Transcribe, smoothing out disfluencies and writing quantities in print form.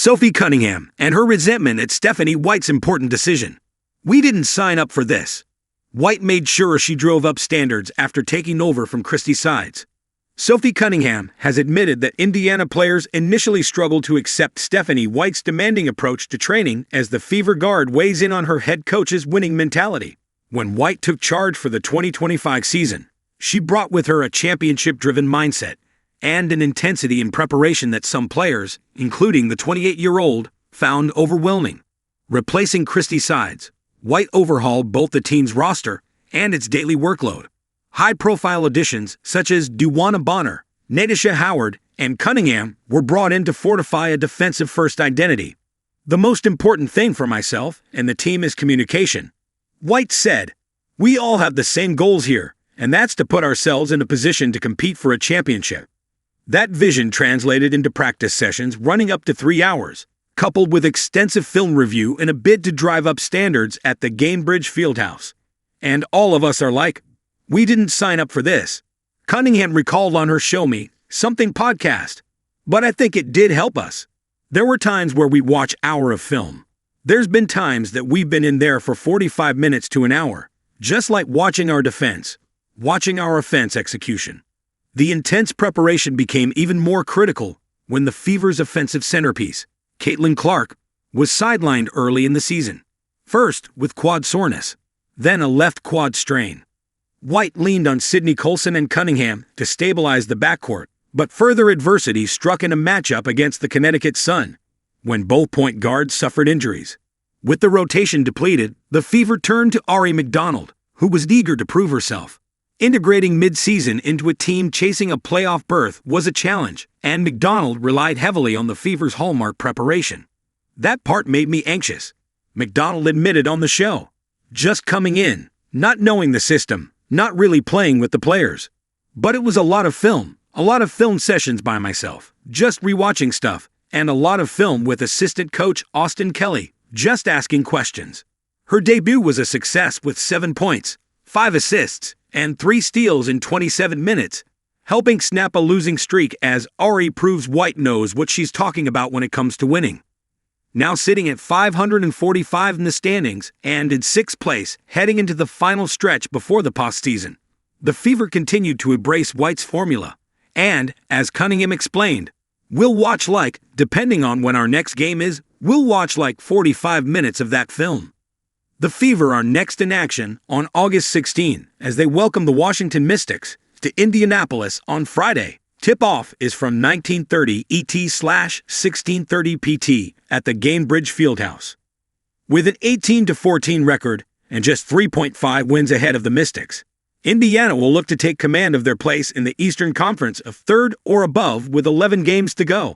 Sophie Cunningham and her resentment at Stephanie White's important decision. We didn't sign up for this. White made sure she drove up standards after taking over from Christie Sides. Sophie Cunningham has admitted that Indiana players initially struggled to accept Stephanie White's demanding approach to training as the Fever guard weighs in on her head coach's winning mentality. When White took charge for the 2025 season, she brought with her a championship-driven mindset and an intensity in preparation that some players, including the 28-year-old, found overwhelming. Replacing Christie Sides, White overhauled both the team's roster and its daily workload. High-profile additions such as wnba, Natasha Howard, and Cunningham were brought in to fortify a defensive-first identity. The most important thing for myself and the team is communication. White said, "We all have the same goals here, and that's to put ourselves in a position to compete for a championship." That vision translated into practice sessions running up to 3 hours, coupled with extensive film review in a bid to drive up standards at the Gainbridge Fieldhouse. And all of us are like, we didn't sign up for this. Cunningham recalled on her Show Me Something podcast. But I think it did help us. There were times where we watch hour of film. There's been times that we've been in there for 45 minutes to an hour, just like watching our defense, watching our offense execution. The intense preparation became even more critical when the Fever's offensive centerpiece, Caitlin Clark, was sidelined early in the season. First with quad soreness, then a left quad strain. White leaned on Sydney Colson and Cunningham to stabilize the backcourt, but further adversity struck in a matchup against the Connecticut Sun, when both point guards suffered injuries. With the rotation depleted, the Fever turned to Ari McDonald, who was eager to prove herself. Integrating mid-season into a team chasing a playoff berth was a challenge, and McDonald relied heavily on the Fever's hallmark preparation. That part made me anxious, McDonald admitted on the show. Just coming in, not knowing the system, not really playing with the players. But it was a lot of film sessions by myself, just rewatching stuff, and a lot of film with assistant coach Austin Kelly, just asking questions. Her debut was a success with 7 points, 5 assists, and 3 steals in 27 minutes, helping snap a losing streak as Ari proves White knows what she's talking about when it comes to winning. Now sitting at 545 in the standings and in 6th place heading into the final stretch before the postseason, the Fever continued to embrace White's formula, and, as Cunningham explained, we'll watch depending on when our next game is, we'll watch 45 minutes of that film. The Fever are next in action on August 16 as they welcome the Washington Mystics to Indianapolis on Friday. Tip-off is from 1930 ET/1630 PT at the Gainbridge Fieldhouse. With an 18-14 record and just 3.5 wins ahead of the Mystics, Indiana will look to take command of their place in the Eastern Conference of 3rd or above with 11 games to go.